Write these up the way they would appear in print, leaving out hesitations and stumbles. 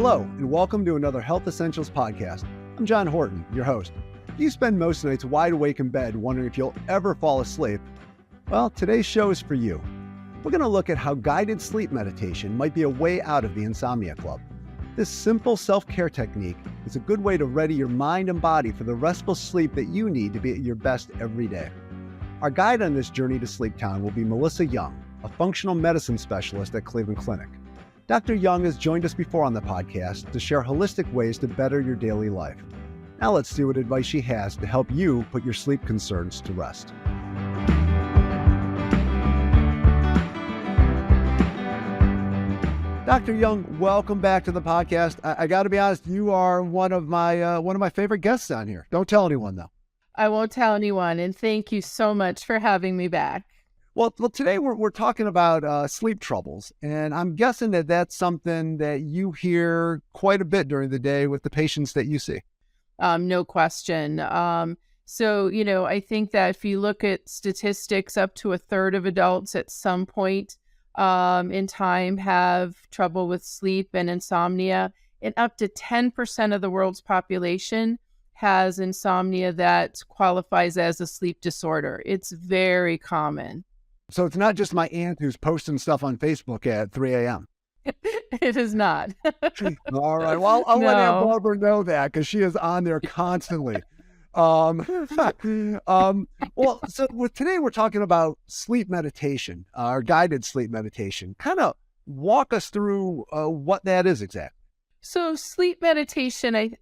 Hello, and welcome to another Health Essentials podcast. I'm John Horton, your host. If you spend most nights wide awake in bed wondering if you'll ever fall asleep, well, today's show is for you. We're going to look at how guided sleep meditation might be a way out of the Insomnia Club. This simple self-care technique is a good way to ready your mind and body for the restful sleep that you need to be at your best every day. Our guide on this journey to Sleep Town will be Melissa Young, a functional medicine specialist at Cleveland Clinic. Dr. Young has joined us before on the podcast to share holistic ways to better your daily life. Now let's see what advice she has to help you put your sleep concerns to rest. Dr. Young, welcome back to the podcast. I got to be honest, you are one of my favorite guests on here. Don't tell anyone though. I won't tell anyone, and thank you so much for having me back. Well, today we're talking about sleep troubles, and I'm guessing that that's something that you hear quite a bit during the day with the patients that you see. No question. So, I think that if you look at statistics, up to a third of adults at some point in time have trouble with sleep and insomnia, and up to 10% of the world's population has insomnia that qualifies as a sleep disorder. It's very common. So it's not just my aunt who's posting stuff on Facebook at 3 a.m. It is not. All right. Well, I'll let Aunt Barbara know that because she is on there constantly. Well, so today we're talking about sleep meditation, or guided sleep meditation. Kind of walk us through what that is exactly. So sleep meditation,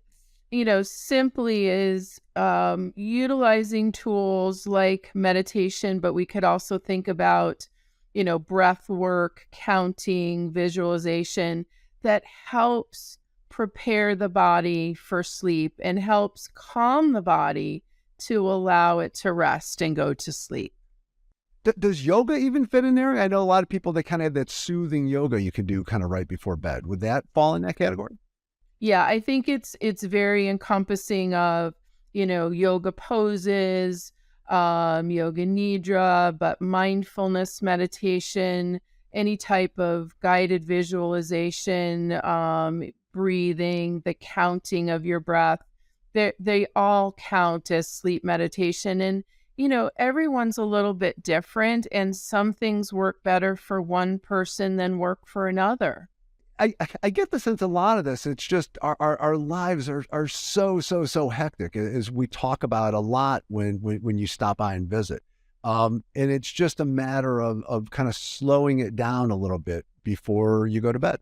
simply is utilizing tools like meditation, but we could also think about, breath work, counting, visualization that helps prepare the body for sleep and helps calm the body to allow it to rest and go to sleep. Does yoga even fit in there? I know a lot of people that kind of have that soothing yoga you can do kind of right before bed. Would that fall in that category? Yeah, I think it's very encompassing of, yoga poses, yoga nidra, but mindfulness meditation, any type of guided visualization, breathing, the counting of your breath. They all count as sleep meditation. And, everyone's a little bit different, and some things work better for one person than work for another. I get the sense a lot of this, it's just our lives are so hectic, as we talk about a lot when you stop by and visit. And it's just a matter of kind of slowing it down a little bit before you go to bed.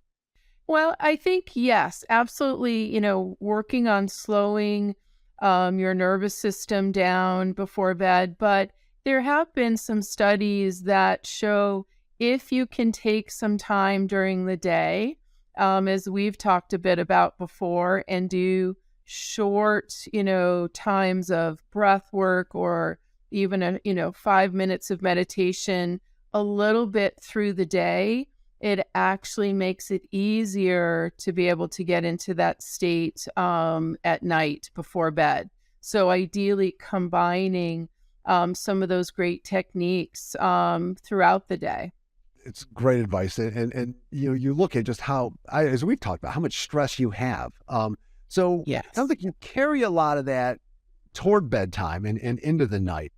Well, I think, yes, absolutely, working on slowing your nervous system down before bed. But there have been some studies that show if you can take some time during the day, as we've talked a bit about before, and do short, times of breath work or even 5 minutes of meditation a little bit through the day, it actually makes it easier to be able to get into that state at night before bed. So ideally combining some of those great techniques throughout the day. It's great advice. And you look at just how, as we've talked about, how much stress you have. So yes. It sounds like you carry a lot of that toward bedtime and into the night.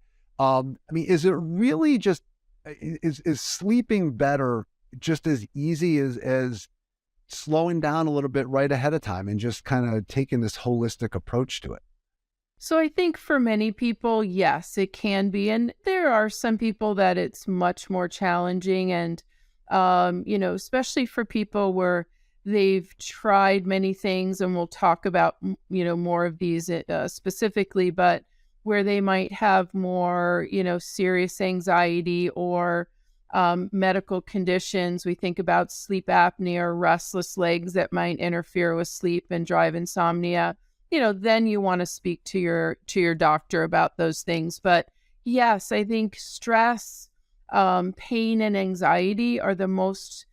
Is it really just, is sleeping better just as easy as slowing down a little bit right ahead of time and just kind of taking this holistic approach to it? So I think for many people, yes, it can be. And there are some people that it's much more challenging. And, especially for people where they've tried many things, and we'll talk about, more of these specifically, but where they might have more, serious anxiety or medical conditions. We think about sleep apnea or restless legs that might interfere with sleep and drive insomnia. Then you want to speak to your doctor about those things. But yes, I think stress, pain, and anxiety are the most,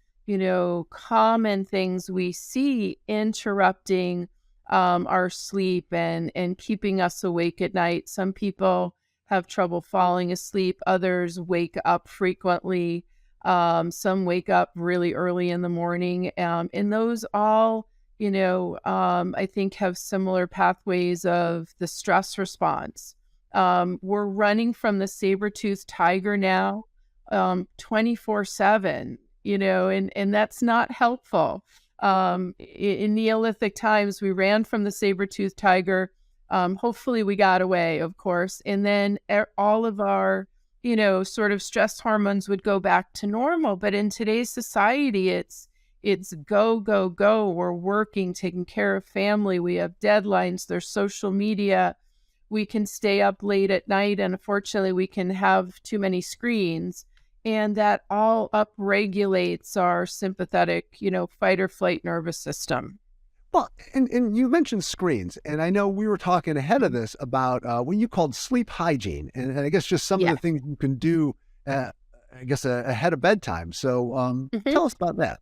common things we see interrupting our sleep and keeping us awake at night. Some people have trouble falling asleep. Others wake up frequently. Some wake up really early in the morning. And those all I think have similar pathways of the stress response. We're running from the saber-toothed tiger now 24/7, and that's not helpful. In Neolithic times, we ran from the saber-toothed tiger. Hopefully we got away, of course. And then all of our, sort of stress hormones would go back to normal. But in today's society, it's go, go, go. We're working, taking care of family. We have deadlines. There's social media. We can stay up late at night, and unfortunately, we can have too many screens. And that all upregulates our sympathetic, fight or flight nervous system. Well, and you mentioned screens, and I know we were talking ahead of this about what you called sleep hygiene, and I guess just some of the things you can do, ahead of bedtime. So tell us about that.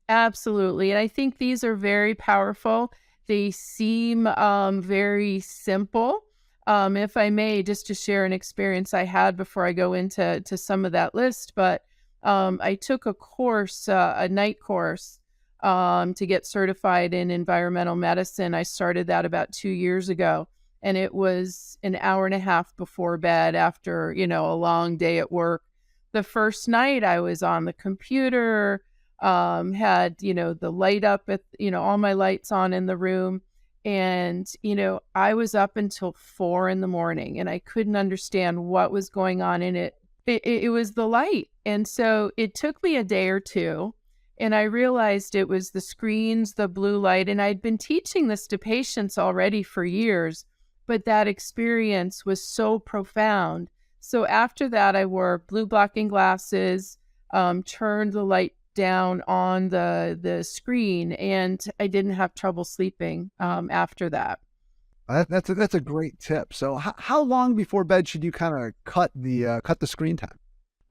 Absolutely. And I think these are very powerful. They seem very simple. If I may, just to share an experience I had before I go into some of that list, but I took a course, a night course, to get certified in environmental medicine. I started that about 2 years ago, and it was an hour and a half before bed after, a long day at work. The first night I was on the computer, had, the light up at, all my lights on in the room. And, I was up until 4 a.m. and I couldn't understand what was going on in it. It was the light. And so it took me a day or two, and I realized it was the screens, the blue light. And I'd been teaching this to patients already for years, but that experience was so profound. So after that, I wore blue blocking glasses, turned the light down on the screen, and I didn't have trouble sleeping after that. That's a great tip. So how long before bed should you kind of cut the screen time?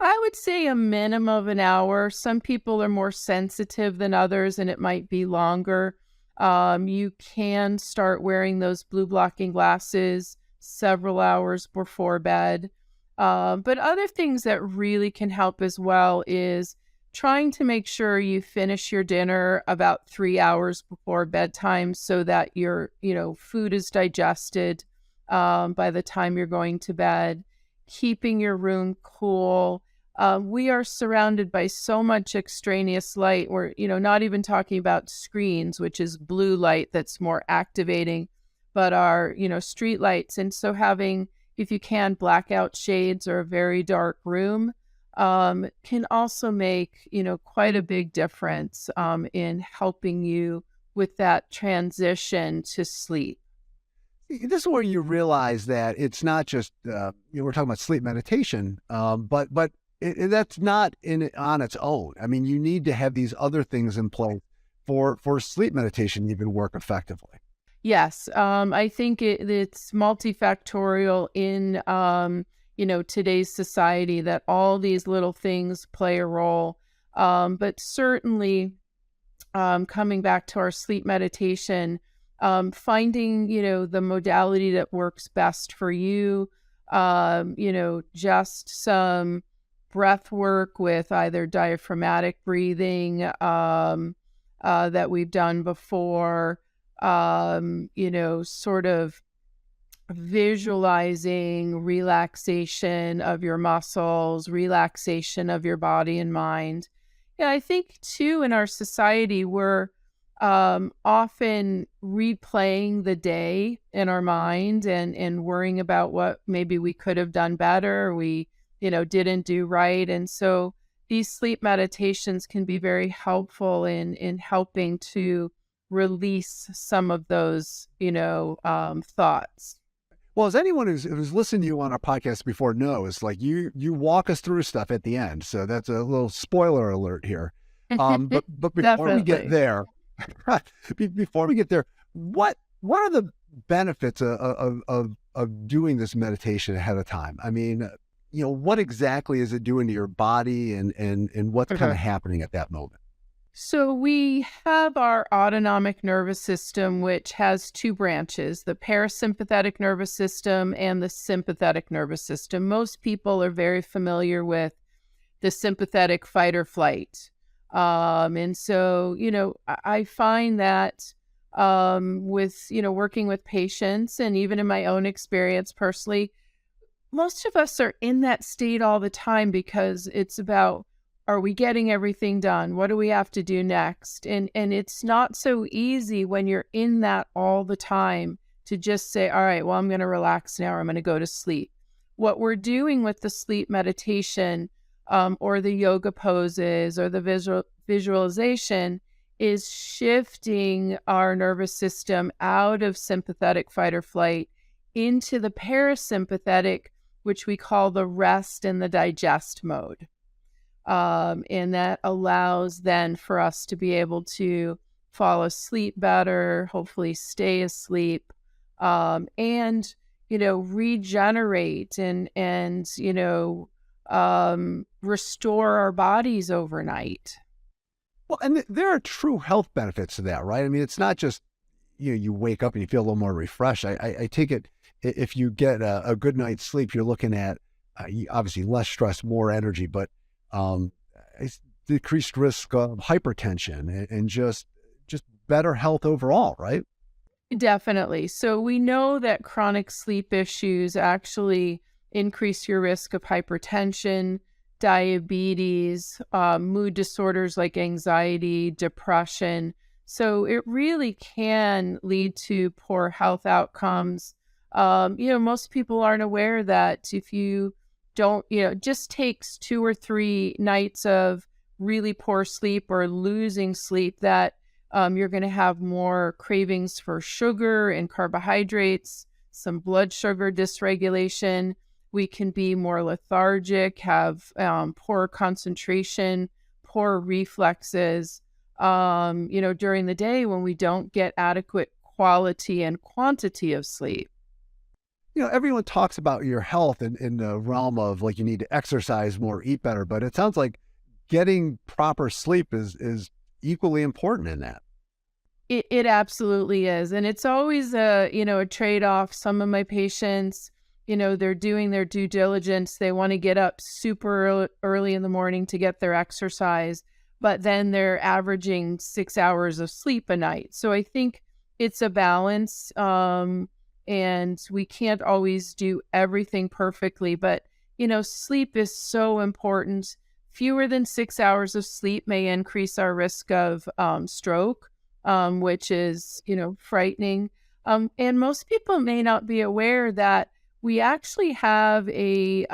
I would say a minimum of an hour. Some people are more sensitive than others, and it might be longer. You can start wearing those blue blocking glasses several hours before bed. But other things that really can help as well is trying to make sure you finish your dinner about 3 hours before bedtime so that your, food is digested by the time you're going to bed. Keeping your room cool. We are surrounded by so much extraneous light. We're, not even talking about screens, which is blue light that's more activating, but our, street lights. And so having, if you can, blackout shades or a very dark room can also make, quite a big difference in helping you with that transition to sleep. This is where you realize that it's not just, we're talking about sleep meditation, but that's not on its own. I mean, you need to have these other things in place for sleep meditation to even work effectively. Yes, I think it's multifactorial in, today's society, that all these little things play a role. But certainly, coming back to our sleep meditation, finding, the modality that works best for you, just some breath work with either diaphragmatic breathing that we've done before, sort of visualizing relaxation of your muscles, relaxation of your body and mind. Yeah, I think too in our society, we're often replaying the day in our mind and worrying about what maybe we could have done better, we, didn't do right. And so these sleep meditations can be very helpful in helping to release some of those, thoughts. Well, as anyone who's listened to you on our podcast before knows, like you walk us through stuff at the end. So that's a little spoiler alert here. But before we get there, what are the benefits of doing this meditation ahead of time? I mean, what exactly is it doing to your body and what's kind of happening at that moment? So we have our autonomic nervous system, which has two branches, the parasympathetic nervous system and the sympathetic nervous system. Most people are very familiar with the sympathetic fight or flight. And so, I find that with, working with patients and even in my own experience personally, most of us are in that state all the time because it's about, are we getting everything done? What do we have to do next? And it's not so easy when you're in that all the time to just say, all right, well, I'm going to relax now, or I'm going to go to sleep. What we're doing with the sleep meditation, or the yoga poses or the visualization is shifting our nervous system out of sympathetic fight or flight into the parasympathetic, which we call the rest and the digest mode. And that allows then for us to be able to fall asleep better, hopefully stay asleep, and, regenerate and restore our bodies overnight. Well, and there are true health benefits to that, right? I mean, it's not just, you wake up and you feel a little more refreshed. I take it if you get a good night's sleep, you're looking at obviously less stress, more energy, but it's decreased risk of hypertension and just better health overall, right? Definitely. So we know that chronic sleep issues actually increase your risk of hypertension, diabetes, mood disorders like anxiety, depression. So it really can lead to poor health outcomes. Most people aren't aware that if you don't, it just takes 2 or 3 nights of really poor sleep or losing sleep that you're going to have more cravings for sugar and carbohydrates, some blood sugar dysregulation. We can be more lethargic, have poor concentration, poor reflexes, during the day when we don't get adequate quality and quantity of sleep. Everyone talks about your health in the realm of like you need to exercise more, eat better, but it sounds like getting proper sleep is equally important in that. It absolutely is. And it's always a trade-off. Some of my patients, they're doing their due diligence. They want to get up super early in the morning to get their exercise, but then they're averaging 6 hours of sleep a night. So I think it's a balance. And we can't always do everything perfectly, but, sleep is so important. Fewer than 6 hours of sleep may increase our risk of stroke, which is, frightening. And most people may not be aware that we actually have a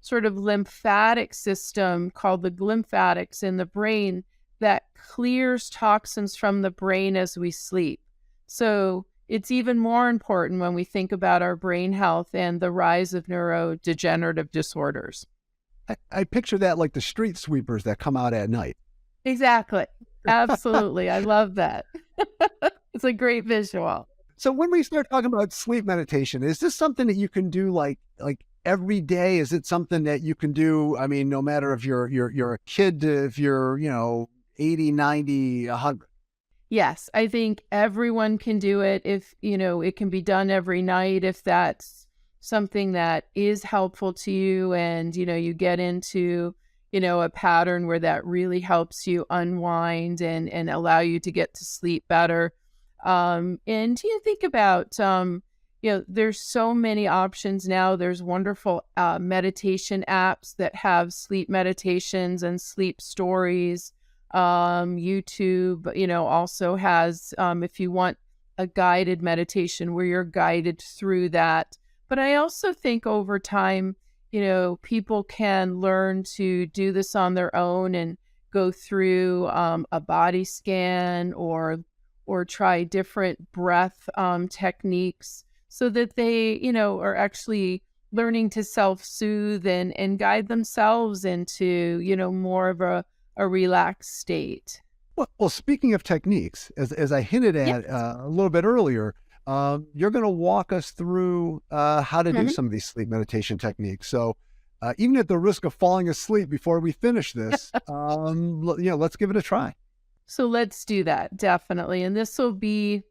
sort of lymphatic system called the glymphatics in the brain that clears toxins from the brain as we sleep. So it's even more important when we think about our brain health and the rise of neurodegenerative disorders. I picture that like the street sweepers that come out at night. Exactly. Absolutely. I love that. It's a great visual. So when we start talking about sleep meditation, is this something that you can do like every day? Is it something that you can do? I mean, no matter if you're a kid, if you're, 80, 90, 100. Yes, I think everyone can do it if, it can be done every night if that's something that is helpful to you and, you get into, a pattern where that really helps you unwind and allow you to get to sleep better. And you think about, there's so many options now. There's wonderful meditation apps that have sleep meditations and sleep stories. YouTube, also has, if you want a guided meditation where you're guided through that. But I also think over time, people can learn to do this on their own and go through a body scan or try different breath techniques so that they, are actually learning to self-soothe and guide themselves into, more of a relaxed state. Well, speaking of techniques, as I hinted at a little bit earlier, you're going to walk us through how to do some of these sleep meditation techniques. So even at the risk of falling asleep before we finish this, let's give it a try. So let's do that, definitely. And this will be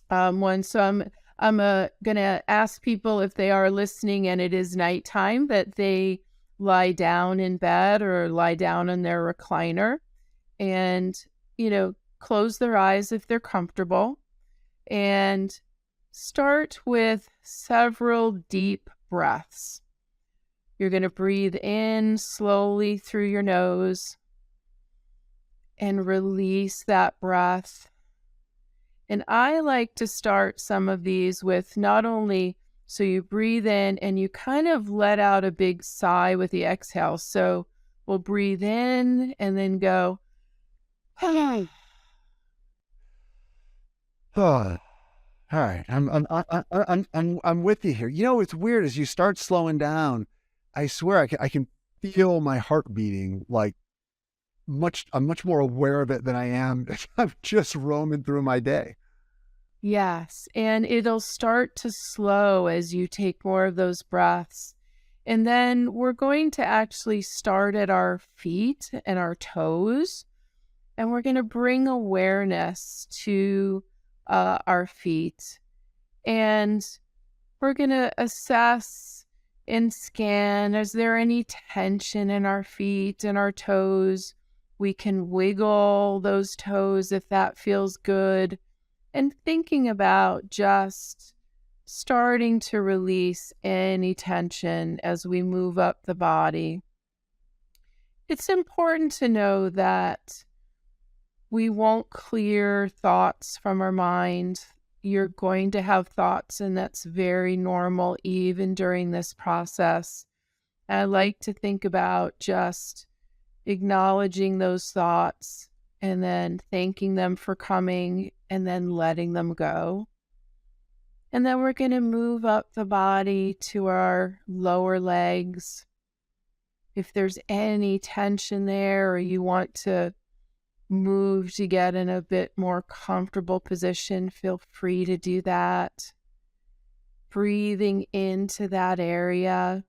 one. So I'm going to ask people if they are listening and it is nighttime that they lie down in bed or lie down in their recliner. and, close their eyes if they're comfortable, and start with several deep breaths. You're going to breathe in slowly through your nose and release that breath. And I like to start some of these with not only, so you breathe in and you kind of let out a big sigh with the exhale. So we'll breathe in and then go, Oh, all right. I'm with you here. It's weird as you start slowing down. I swear I can feel my heart beating like I'm much more aware of it than I am if I'm just roaming through my day. yes. And it'll start to slow as you take more of those breaths. And then we're going to actually start at our feet and our toes. And we're going to bring awareness to our feet. And we're going to assess and scan, is there any tension in our feet and our toes? We can wiggle those toes if that feels good. And thinking about just starting to release any tension as we move up the body. It's important to know that we won't clear thoughts from our mind. You're going to have thoughts, and that's very normal, even during this process. I like to think about just acknowledging those thoughts and then thanking them for coming and then letting them go. And then we're going to move up the body to our lower legs. If there's any tension there or you want to move to get in a bit more comfortable position, feel free to do that. Breathing into that area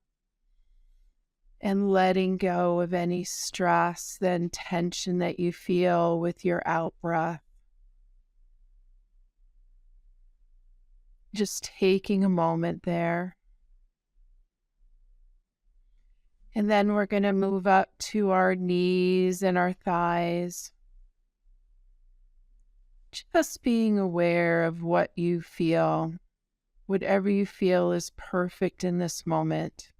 and letting go of any stress, then tension that you feel with your out breath. Just taking a moment there. And then we're going to move up to our knees and our thighs. Just being aware of what you feel. Whatever you feel is perfect in this moment.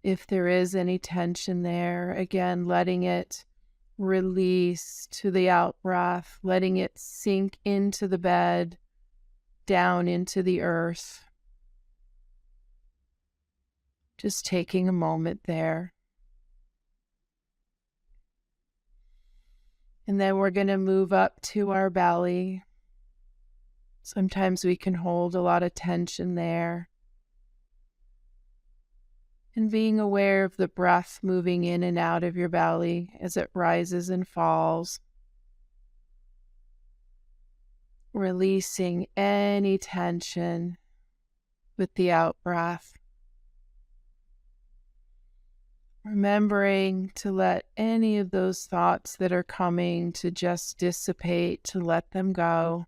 If there is any tension there, again, letting it release to the out breath, letting it sink into the bed, down into the earth. Just taking a moment there. And then we're going to move up to our belly. Sometimes we can hold a lot of tension there. And being aware of the breath moving in and out of your belly as it rises and falls. Releasing any tension with the out breath. Remembering to let any of those thoughts that are coming to just dissipate, to let them go.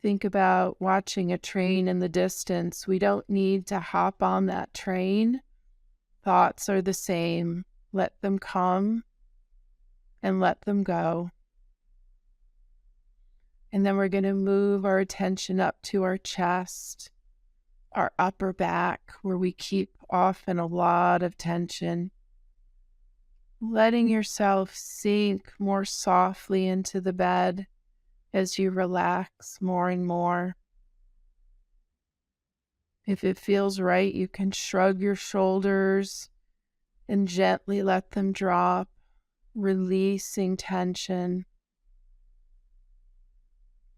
Think about watching a train in the distance. We don't need to hop on that train. Thoughts are the same. Let them come and let them go. And then we're going to move our attention up to our chest, our upper back, where we keep often a lot of tension. Letting yourself sink more softly into the bed as you relax more and more. If it feels right, you can shrug your shoulders and gently let them drop, releasing tension,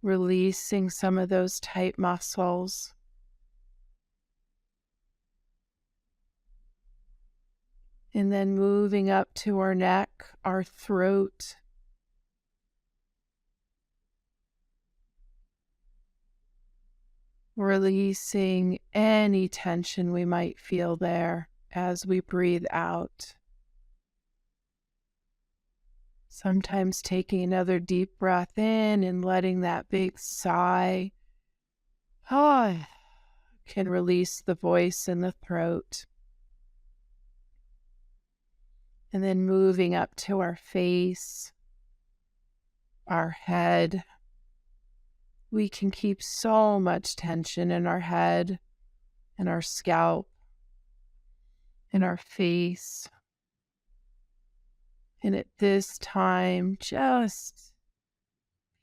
releasing some of those tight muscles. And then moving up to our neck, our throat. Releasing any tension we might feel there as we breathe out. Sometimes taking another deep breath in and letting that big sigh can release the voice and the throat. And then moving up to our face, our head. We can keep so much tension in our head and our scalp, in our face. And at this time, just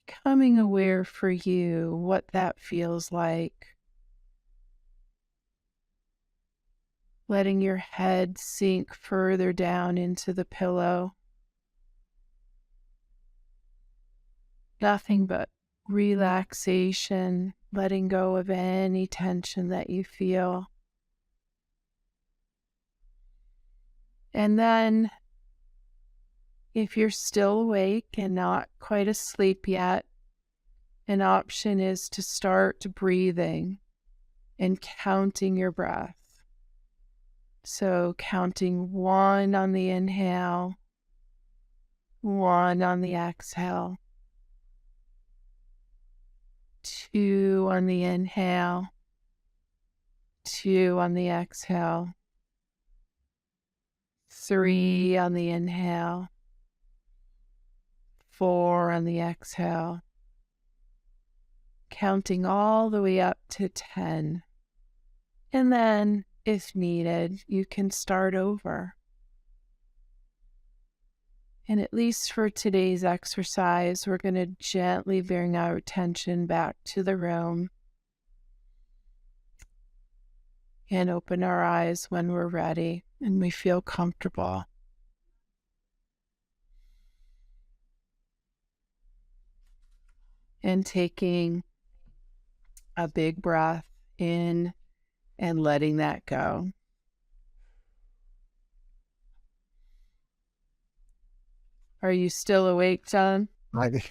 becoming aware for you what that feels like. Letting your head sink further down into the pillow. Nothing but relaxation, letting go of any tension that you feel. And then, if you're still awake and not quite asleep yet, an option is to start breathing and counting your breath. So counting 1 on the inhale, 1 on the exhale, 2 on the inhale, 2 on the exhale, 3 on the inhale, 4 on the exhale, counting all the way up to 10. And then, if needed, you can start over. And at least for today's exercise, we're going to gently bring our attention back to the room and open our eyes when we're ready and we feel comfortable. And taking a big breath in and letting that go. Are you still awake, John? I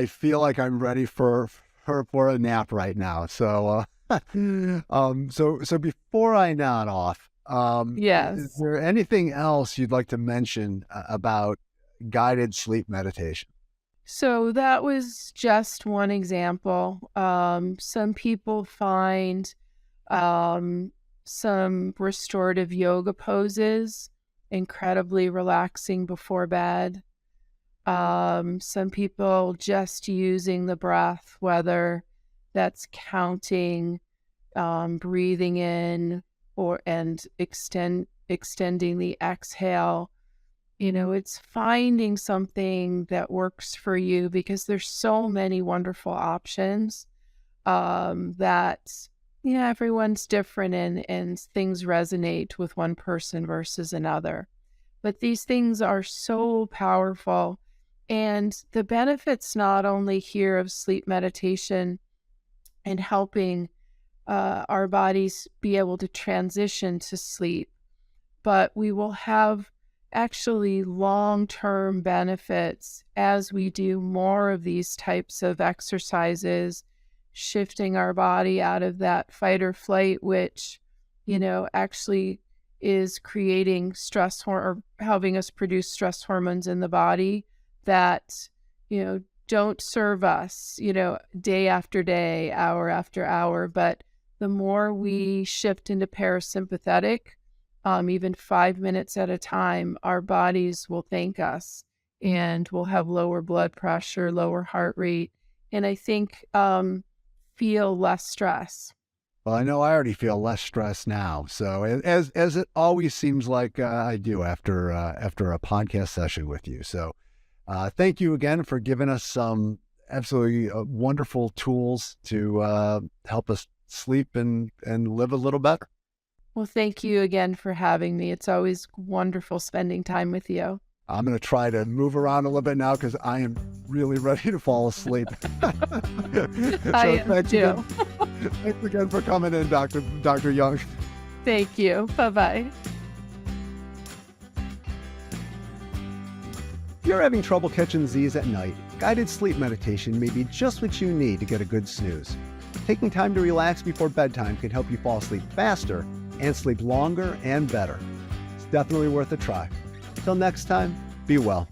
feel like I'm ready for a nap right now. So so before I nod off, Yes. is there anything else you'd like to mention about guided sleep meditation? So that was just one example. Some people find some restorative yoga poses incredibly relaxing before bed. Some people just using the breath, whether that's counting, breathing in, and extending the exhale. It's finding something that works for you, because there's so many wonderful options that everyone's different, and things resonate with one person versus another. But these things are so powerful, and the benefits not only here of sleep meditation and helping our bodies be able to transition to sleep, but we will have actually long-term benefits as we do more of these types of exercises, shifting our body out of that fight or flight, which, actually is creating stress or helping us produce stress hormones in the body that, don't serve us, day after day, hour after hour. But the more we shift into parasympathetic, even 5 minutes at a time, our bodies will thank us, and we'll have lower blood pressure, lower heart rate, and I think feel less stress. Well, I know I already feel less stress now. So as it always seems like I do after a podcast session with you. So thank you again for giving us some absolutely wonderful tools to help us sleep and live a little better. Well, thank you again for having me. It's always wonderful spending time with you. I'm going to try to move around a little bit now because I am really ready to fall asleep. I am too. Thanks again for coming in, Dr. Young. Thank you. Bye-bye. If you're having trouble catching Z's at night, guided sleep meditation may be just what you need to get a good snooze. Taking time to relax before bedtime can help you fall asleep faster and sleep longer and better. It's definitely worth a try. Till next time, be well.